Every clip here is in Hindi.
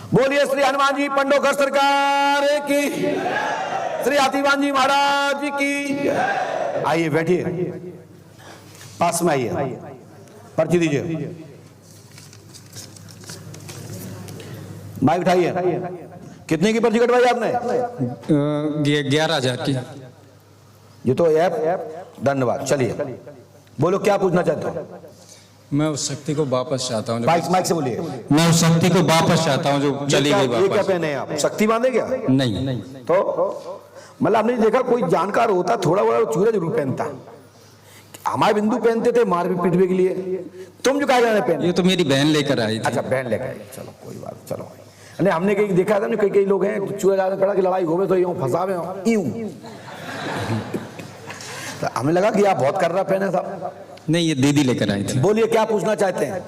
बोलिए श्री हनुमान जी पंडोकर सरकार की, श्री हाथीवान जी महाराज की। आइए बैठिए, पास में आइए, पर्ची दीजिए, माइक उठाइए। कितने की पर्ची कटवाई आपने? 11,000 की। ये तो ऐप, धन्यवाद। चलिए बोलो क्या पूछना चाहते हो? मैं उस शक्ति को वापस चाहता हूँ। माइक से बोलिए। मैं उस शक्ति को वापस चाहता हूँ जो चली गई वापस। ये क्या पहने हैं आप? शक्ति बांधे क्या? नहीं। तो मतलब आपने देखा कोई जानकार होता थोड़ा बड़ा चूड़ा जरूर पहनता। हमारे बिंदु पहनते थे मार पीटने के लिए, तुम जो क्या पहन? ये तो मेरी बहन लेकर आई थी। अच्छा बहन लेकर आई, चलो कोई बात। चलो नहीं, हमने कहीं देखा था ना, कई लोग हैं चूड़ा ज्यादा पड़ा कि लड़ाई होवे तो यूं फंसावे यूं। तो हमें लगा कि आप बहुत कर रहा पहने था। नहीं, ये दीदी लेकर आई थी। बोलिए क्या पूछना चाहते हैं?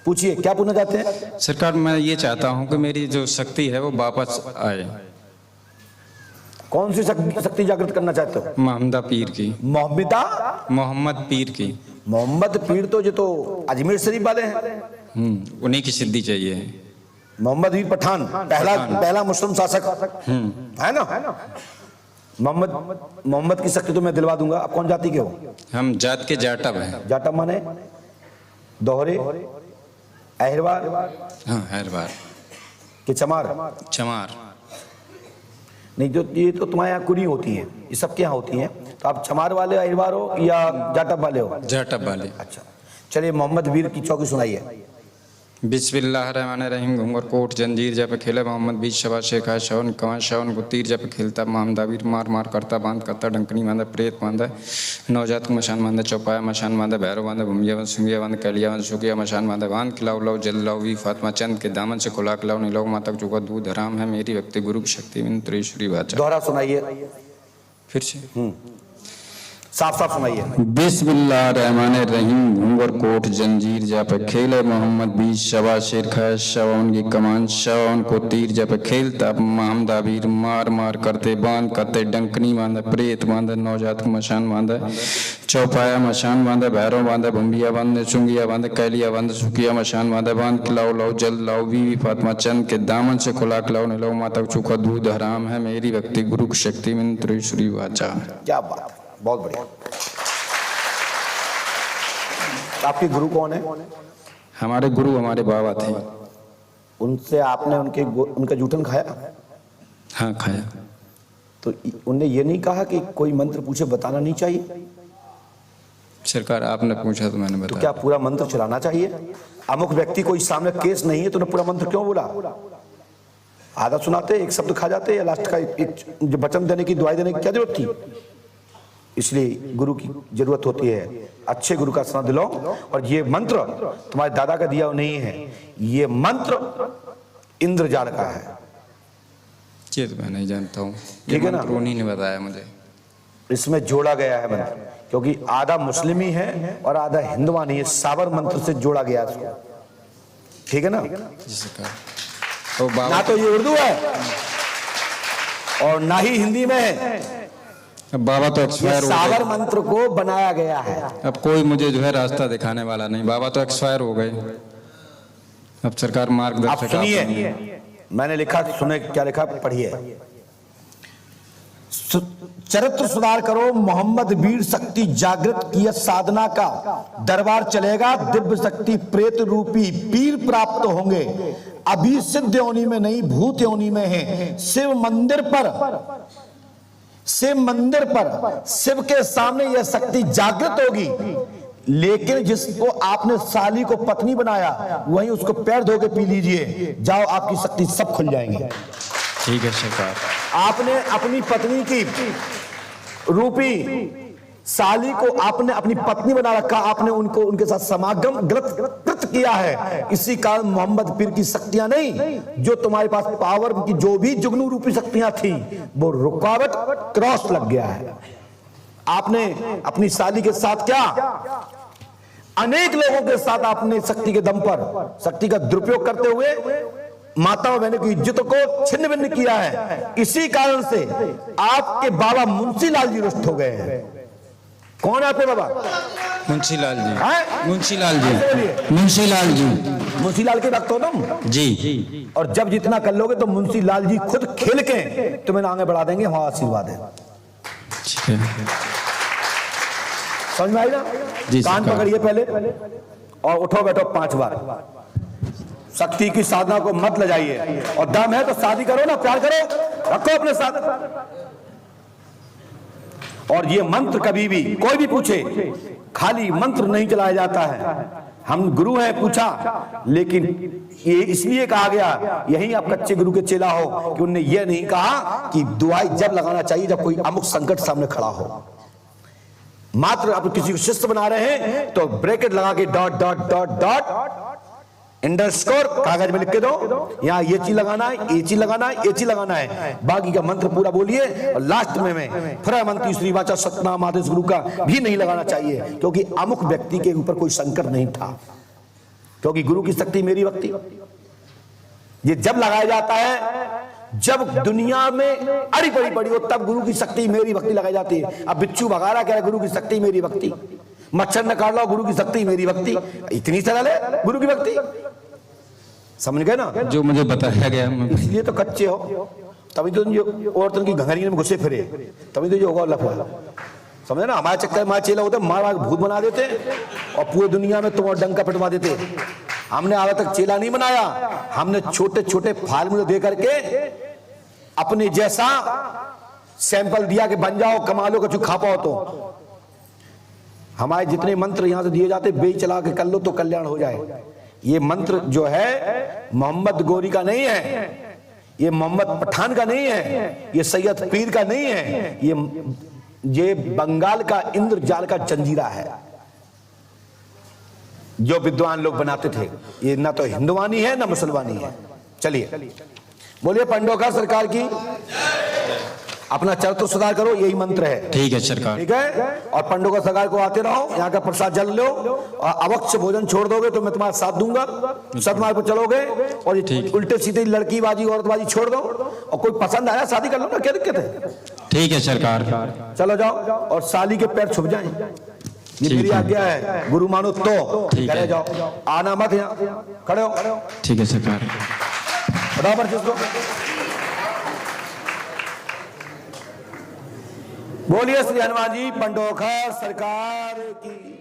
पूछिए क्या पूछना चाहते हैं? सरकार, मैं ये चाहता हूँ कि मेरी जो शक्ति है वो वापस आए। कौन सी शक्ति जागृत करना चाहते हो? मोहम्मद पीर की। मोहम्मद पीर की। मोहम्मद पीर तो जो तो अजमेर शरीफ वाले हैं। उन्हीं की सिद्धि चाहिए। मोहम्मद पीर पठान, पहला मुस्लिम शासक है ना। मोहम्मद की शक्ति तो मैं दिलवा दूंगा। आप कौन जाति के हो? हम जात के जाटव हैं। जाटव माने दोहरे, अहरवार? हाँ, अहरवार कि चमार? चमार नहीं, जो ये तो तुम्हारे यहाँ कुरी होती है, ये सबके यहाँ होती है। तो आप चमार वाले अहरवार हो या जाटव वाले हो? जाटव वाले। अच्छा चलिए, मोहम्मद वीर की चौकी सुनाइए। बिस्मिल्लाहिर्रहमानिर्रहीम। घूंगर कोट जंजीर जब खेले मोहम्मद बीच शबा शेखा शवन कवन शवन को तीर जब खेलता मोहम्मद वीर मार मार करता बांध करता डंकनी बांधा प्रेत बांधा नवजात को मशान बांधा चौपाया मशान बांधा भैरव बांधा भूमिया बांध सुमिया बांध कैलिया बांध सुकिया मशान बांधा बांध खिलाओ लो जल लो वी फातिमा चंद के दामन से खुला खिलाओ नहीं लो माता चुका दूध हराम है मेरी व्यक्ति गुरु की शक्ति त्रिशुरी बाचा। दोहरा सुनाइए फिर से, साफ साफ सुनाइए। बिस्मिल्लाहिर्रहमानिर्रहीम। घूंगर कोट जंजीर जप खेले मोहम्मद बीच शवा शेर खा शवन की कमान शवन को तीर जप खेलता मोहम्मद वीर मार मार करते बांध करते डंकनी बांधा प्रेत बांधा नवजात को मशान बांधा चौपाया मशान बांधा भैरव बांधा भुम्बिया बांधे चुंगिया बांधे कैलिया बांधे सुकिया मशान बांधा बांध खिलाओ लो जल लाओ वी फातिमा चंद के दामन से खुला खिलाओ नहीं लो माता चूका दूध हराम है मेरी व्यक्ति गुरु की शक्ति में त्रिशुरी वाचा। क्या बात, बहुत बढ़िया। आपके गुरु कौन है? हमारे गुरु हमारे बाबा थे। उनसे आपने उनका जूठन खाया? हाँ, खाया। तो उनने ये नहीं कहा कि कोई मंत्र पूछे बताना नहीं चाहिए? सरकार, आपने पूछा तो मैंने बताया। तो क्या पूरा मंत्र चलाना चाहिए? अमुक व्यक्ति कोई सामने केस नहीं है तो उन्हें पूरा मंत्र क्यों बोला? आधा सुनाते, एक शब्द खा जाते, या लास्ट का एक वचन देने की, दुआई देने की क्या जरूरत थी? इसलिए गुरु की जरूरत होती है। अच्छे गुरु का स्नान दिलो। और ये मंत्र तुम्हारे दादा का दिया नहीं है, ये मंत्र इंद्रजाल का है। ये तो मैं नहीं जानता हूँ, ठीक है ना? उन्हीं ने बताया मुझे। इसमें जोड़ा गया है मंत्र, क्योंकि आधा मुस्लिम ही है और आधा हिंदुवानी है। साबर मंत्र से जोड़ा गया इसको, ठीक है ना? तो ना तो ये उर्दू है और ना ही हिंदी में है। बाबा तो एक्सपायर हो गए। साबर मंत्र को बनाया गया है। अब कोई मुझे जो है रास्ता दिखाने वाला नहीं, बाबा तो एक्सपायर हो गए। अब सरकार मार्गदर्शक। आप सुनिए, मैंने लिखा, सुने क्या लिखा, पढ़िए। चरित्र सुधार करो, मोहम्मद वीर शक्ति जागृत की साधना का दरबार चलेगा। दिव्य शक्ति प्रेत रूपी पीर प्राप्त होंगे। अभी सिद्ध योनि में नहीं, भूत योनि में है। शिव मंदिर पर शिव के सामने यह शक्ति जागृत होगी। लेकिन जिसको आपने साली को पत्नी बनाया, वहीं उसको पैर धो के पी लीजिए, जाओ आपकी शक्ति सब खुल जाएंगी। ठीक है सरकार। आपने अपनी पत्नी की रूपी साली को आपने अपनी पत्नी बना रखा, आपने उनको उनके साथ समागम गलत किया है। इसी कारण मोहम्मद पीर की शक्तियां नहीं, जो तुम्हारे पास पावर की जो भी जुगनू रूपी शक्तियां थी, वो रुकावट क्रॉस लग गया है। आपने अपनी साली के साथ क्या, अनेक लोगों के साथ आपने शक्ति के दम पर शक्ति का दुरुपयोग करते हुए माताओं बहनों की इज्जत को छिन्न भिन्न किया है। इसी कारण से आपके बाबा मुंशी लाल जी रुष्ट हो गए हैं। कौन आते बाबा? मुंशीलाल जी। हैं? मुंशीलाल जी। बोलिए। मुंशीलाल जी। मुंशीलाल के भक्त हो तुम? जी। और जब जितना कर लोगे तो मुंशीलाल जी खुद खेल के तुम्हें आगे बढ़ा देंगे, हमारा आशीर्वाद है। ठीक है समझ में आई ना? जी, कान सरकार। पकड़िए पहले और उठो बैठो 5 बार। शक्ति की साधना को मत ले जाइए, और दम है तो शादी करो ना, प्यार करो, रखो अपने साथ। और ये मंत्र कभी भी कोई भी पूछे, खाली मंत्र नहीं चलाया जाता है। हम गुरु हैं पूछा, लेकिन ये इसलिए कहा गया, यही आप कच्चे गुरु के चेला हो, कि उनने ये नहीं कहा कि दुआई जब लगाना चाहिए जब कोई अमुक संकट सामने खड़ा हो। मात्र आप किसी को शिष्य बना रहे हैं तो ब्रैकेट लगा के dot dot dot dot underscore कागज में लिख के दो, यहाँ ये चीज लगाना है, ये चीज लगाना है, ये चीज लगाना है, बाकी का मंत्र पूरा बोलिए। और लास्ट में फरा मंत्री श्री वाचा सतनाम आदेश गुरु का भी नहीं लगाना चाहिए, क्योंकि अमुक व्यक्ति के ऊपर कोई संकट नहीं था, क्योंकि गुरु की शक्ति मेरी भक्ति। ये जब लगाया जाता है जब दुनिया में अड़ी पड़ी हो, तब गुरु की शक्ति मेरी भक्ति लगाई जाती है। अब बिच्छू भगा रहा, कह रहा गुरु की शक्ति मेरी भक्ति, मच्छर न काट लो, गुरु की शक्ति मेरी भक्ति। इतनी सरल है गुरु की भक्ति, समझ गए ना? जो मुझे बताया गया इसलिए तो कच्चे हो, तभी तो औरतों की घंघरी में घुसे फिरे, तभी तो जो होगा लफड़ा। समझे ना? हमारे चक्कर में चेला होते मार मार भूत बना देते और पूरी दुनिया में तुम डंका पिटवा देते। हमने आज तक चेला नहीं बनाया, हमने छोटे छोटे फार्मूले दे करके अपने जैसा सैंपल दिया कि बन जाओ, कमा लो, कुछ खा पाओ। तो हमारे जितने मंत्र यहां से दिए जाते, बेच चला के कर लो तो कल्याण हो जाए। ये मंत्र जो है मोहम्मद गोरी का नहीं है, ये मोहम्मद पठान का नहीं है, ये सैयद पीर का नहीं है, ये बंगाल का इंद्रजाल का जंजीरा है जो विद्वान लोग बनाते थे। ये ना तो हिंदुवानी है ना मुसलमानी है। चलिए बोलिए पंडोखा सरकार की। अपना चरित्र सुधार करो, यही मंत्र है। ठीक है सरकार। ठीक है, और पंडोखा सरकार को आते रहो, यहाँ का प्रसाद जल लो, और अवश्य भोजन छोड़ दोगे तो मैं तुम्हारा साथ दूंगा, सतमार्ग पर चलोगे। और उल्टे सीधे लड़कीबाजी औरतबाजी छोड़ दो, और कोई पसंद आया शादी कर लो ना, क्या दिक्कत है? ठीक है सरकार। चलो जाओ, और साली के पैर छुप जाएं, ये मेरी आज्ञा है। गुरु मानो तो चले जाओ, आना मत, यहाँ खड़े हो। ठीक है सरकार। बराबर जिसको बोलिए श्री हनुमान जी पंडोखा सरकार की।